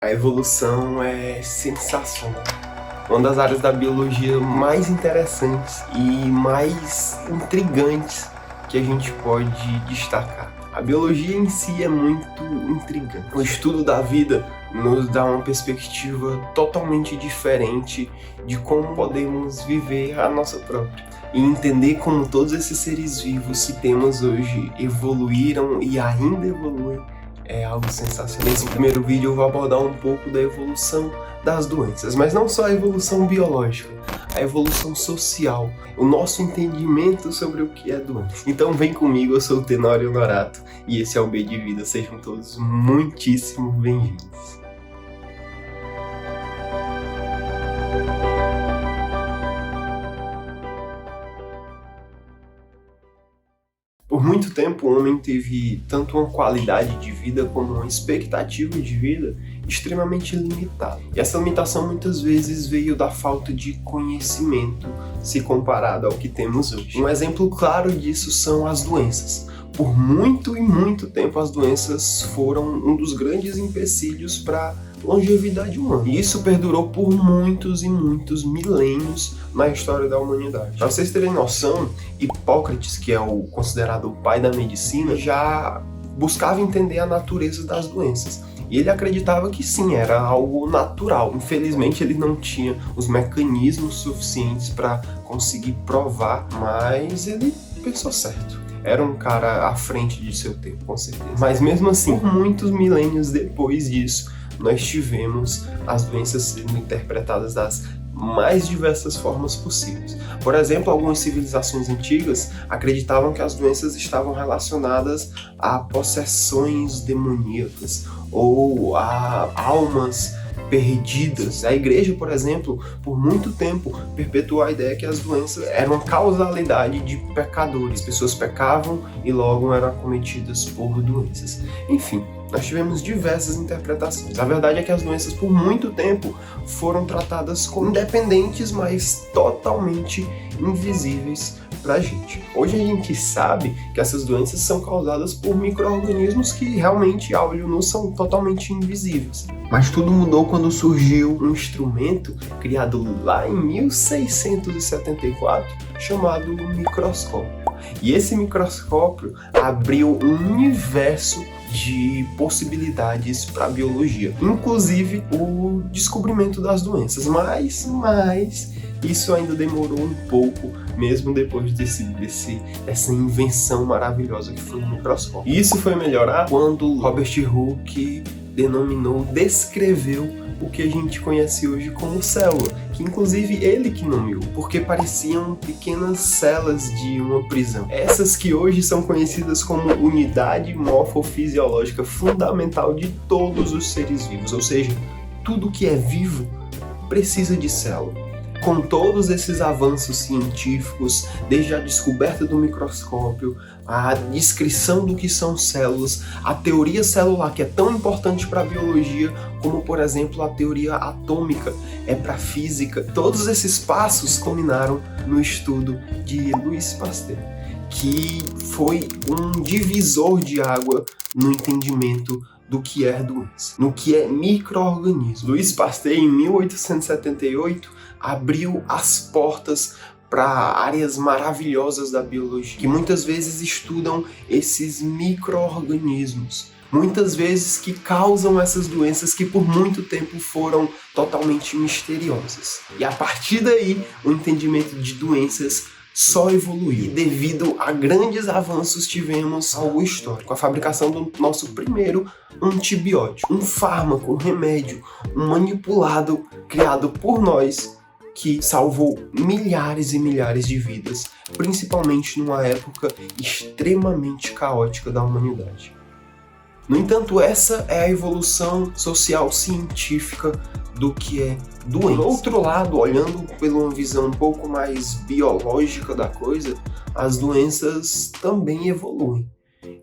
A evolução é sensacional. Uma das áreas da biologia mais interessantes e mais intrigantes que a gente pode destacar. A biologia em si é muito intrigante. O estudo da vida nos dá uma perspectiva totalmente diferente de como podemos viver a nossa própria. E entender como todos esses seres vivos que temos hoje evoluíram e ainda evoluem é algo sensacional. Nesse primeiro vídeo eu vou abordar um pouco da evolução das doenças, mas não só a evolução biológica, a evolução social, o nosso entendimento sobre o que é doença. Então vem comigo, eu sou o Tenório Norato e esse é o B de Vida. Sejam todos muitíssimo bem-vindos. Por muito tempo, o homem teve tanto uma qualidade de vida como uma expectativa de vida extremamente limitada. E essa limitação muitas vezes veio da falta de conhecimento se comparado ao que temos hoje. Um exemplo claro disso são as doenças. Por muito e muito tempo, as doenças foram um dos grandes empecilhos para longevidade humana. E isso perdurou por muitos e muitos milênios na história da humanidade. Para vocês terem noção, Hipócrates, que é o considerado o pai da medicina, já buscava entender a natureza das doenças. E ele acreditava que sim, era algo natural. Infelizmente, ele não tinha os mecanismos suficientes para conseguir provar, mas ele pensou certo. Era um cara à frente de seu tempo, com certeza. Mas mesmo assim, muitos milênios depois disso, nós tivemos as doenças sendo interpretadas das mais diversas formas possíveis. Por exemplo, algumas civilizações antigas acreditavam que as doenças estavam relacionadas a possessões demoníacas ou a almas perdidas. A igreja, por exemplo, por muito tempo perpetuou a ideia que as doenças eram uma causalidade de pecadores. As pessoas pecavam e logo eram acometidas por doenças. Enfim, nós tivemos diversas interpretações. A verdade é que as doenças, por muito tempo, foram tratadas como independentes, mas totalmente invisíveis pra gente. Hoje a gente sabe que essas doenças são causadas por micro-organismos que realmente, a olho nu, são totalmente invisíveis. Mas tudo mudou quando surgiu um instrumento criado lá em 1674, chamado microscópio. E esse microscópio abriu um universo de possibilidades para a biologia, inclusive o descobrimento das doenças, mas isso ainda demorou um pouco, mesmo depois dessa invenção maravilhosa que foi o microscópio. Isso foi melhorar quando Robert Hooke descreveu o que a gente conhece hoje como célula, que inclusive ele que nomeou, porque pareciam pequenas celas de uma prisão. Essas que hoje são conhecidas como unidade morfofisiológica fundamental de todos os seres vivos, ou seja, tudo que é vivo precisa de célula. Com todos esses avanços científicos, desde a descoberta do microscópio, a descrição do que são células, a teoria celular, que é tão importante para a biologia, como, por exemplo, a teoria atômica é para a física, todos esses passos culminaram no estudo de Louis Pasteur, que foi um divisor de água no entendimento do que é doença, no que é micro-organismo. Louis Pasteur, em 1878, abriu as portas para áreas maravilhosas da biologia, que muitas vezes estudam esses micro-organismos, muitas vezes que causam essas doenças que por muito tempo foram totalmente misteriosas. E a partir daí, o entendimento de doenças só evoluiu. E devido a grandes avanços tivemos algo histórico, a fabricação do nosso primeiro antibiótico, um fármaco, um remédio, um manipulado criado por nós, que salvou milhares e milhares de vidas, principalmente numa época extremamente caótica da humanidade. No entanto, essa é a evolução social científica do que é doença. Do outro lado, olhando por uma visão um pouco mais biológica da coisa, as doenças também evoluem.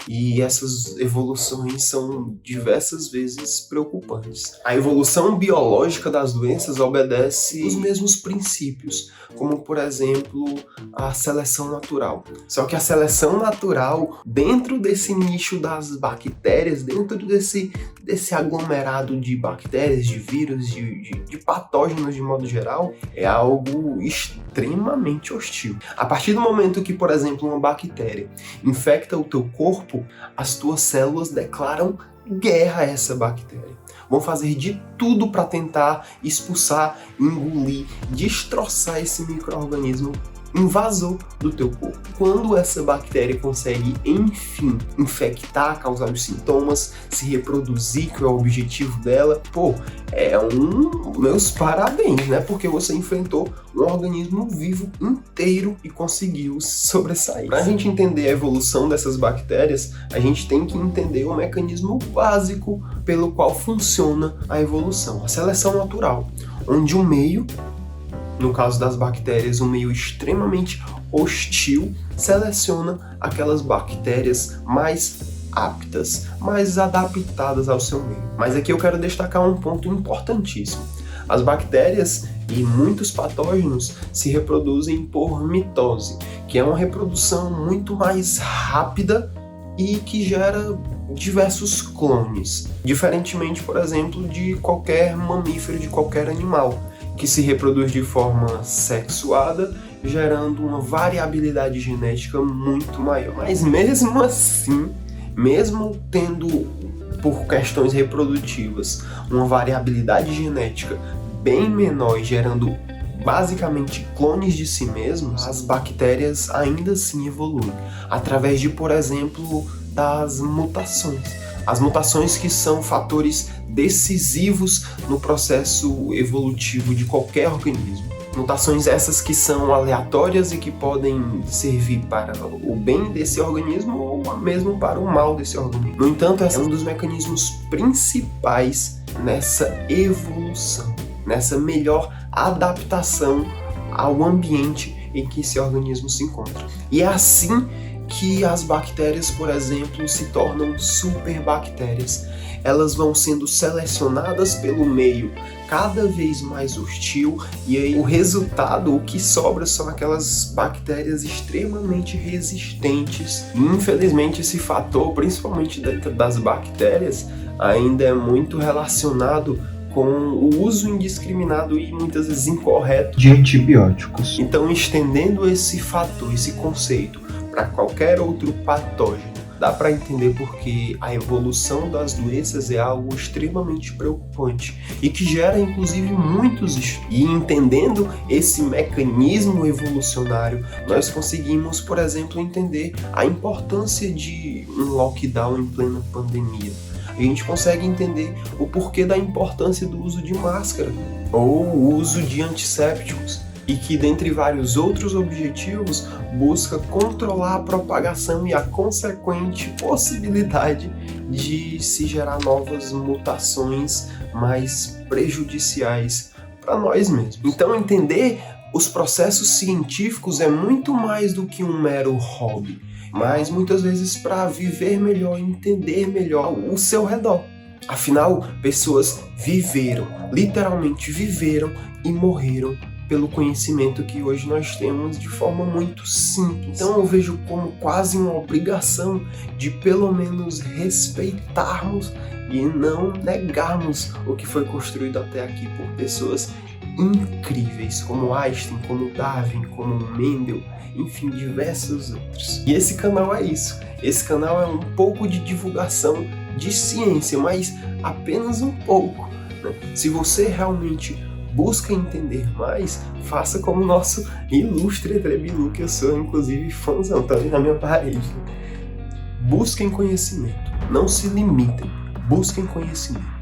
E essas evoluções são diversas vezes preocupantes. A evolução biológica das doenças obedece os mesmos princípios, como por exemplo a seleção natural. Só que a seleção natural, dentro desse nicho das bactérias, dentro desse aglomerado de bactérias, de vírus, de patógenos de modo geral, é algo extremamente hostil. A partir do momento que, por exemplo, uma bactéria infecta o teu corpo, as tuas células declaram guerra a essa bactéria. Vão fazer de tudo para tentar expulsar, engolir, destroçar esse micro-organismo invasor do teu corpo. Quando essa bactéria consegue, enfim, infectar, causar os sintomas, se reproduzir, que é o objetivo dela, meus parabéns, né? Porque você enfrentou um organismo vivo inteiro e conseguiu sobressair. Para a gente entender a evolução dessas bactérias, a gente tem que entender o mecanismo básico pelo qual funciona a evolução, a seleção natural, onde o meio, no caso das bactérias, um meio extremamente hostil, seleciona aquelas bactérias mais aptas, mais adaptadas ao seu meio. Mas aqui eu quero destacar um ponto importantíssimo. As bactérias e muitos patógenos se reproduzem por mitose, que é uma reprodução muito mais rápida e que gera diversos clones, diferentemente, por exemplo, de qualquer mamífero, de qualquer animal, que se reproduz de forma sexuada, gerando uma variabilidade genética muito maior. Mas mesmo assim, mesmo tendo, por questões reprodutivas, uma variabilidade genética bem menor e gerando basicamente clones de si mesmos, as bactérias ainda assim evoluem, através de, por exemplo, das mutações. As mutações que são fatores decisivos no processo evolutivo de qualquer organismo. Mutações essas que são aleatórias e que podem servir para o bem desse organismo ou mesmo para o mal desse organismo. No entanto, esse é um dos mecanismos principais nessa evolução, nessa melhor adaptação ao ambiente em que esse organismo se encontra. E é assim que as bactérias, por exemplo, se tornam superbactérias. Elas vão sendo selecionadas pelo meio cada vez mais hostil, e aí o resultado, o que sobra, são aquelas bactérias extremamente resistentes. E, infelizmente, esse fator, principalmente dentro das bactérias, ainda é muito relacionado com o uso indiscriminado e muitas vezes incorreto de antibióticos. Então, estendendo esse fator, esse conceito para qualquer outro patógeno, dá para entender porque a evolução das doenças é algo extremamente preocupante e que gera inclusive muitos estudos. E entendendo esse mecanismo evolucionário, nós conseguimos, por exemplo, entender a importância de um lockdown em plena pandemia. A gente consegue entender o porquê da importância do uso de máscara ou o uso de antissépticos, e que, dentre vários outros objetivos, busca controlar a propagação e a consequente possibilidade de se gerar novas mutações mais prejudiciais para nós mesmos. Então, entender os processos científicos é muito mais do que um mero hobby, mas muitas vezes para viver melhor, entender melhor o seu redor. Afinal, pessoas viveram, literalmente viveram e morreram pelo conhecimento que hoje nós temos de forma muito simples. Então eu vejo como quase uma obrigação de pelo menos respeitarmos e não negarmos o que foi construído até aqui por pessoas incríveis, como Einstein, como Darwin, como Mendel, enfim, diversos outros. E esse canal é isso. Esse canal é um pouco de divulgação de ciência, mas apenas um pouco, né? Se você realmente busca entender mais, faça como o nosso ilustre Trebilu, que eu sou inclusive fãzão, tá ali na minha parede. Busquem conhecimento, não se limitem, busquem conhecimento.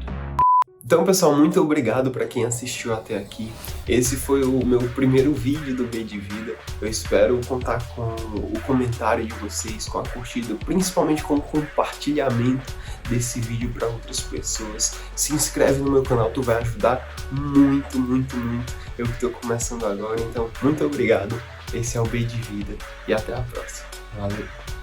Então, pessoal, muito obrigado para quem assistiu até aqui. Esse foi o meu primeiro vídeo do B de Vida. Eu espero contar com o comentário de vocês, com a curtida, principalmente com o compartilhamento desse vídeo para outras pessoas. Se inscreve no meu canal, tu vai ajudar muito, muito, muito. Eu que estou começando agora, então muito obrigado. Esse é o B de Vida e até a próxima. Valeu!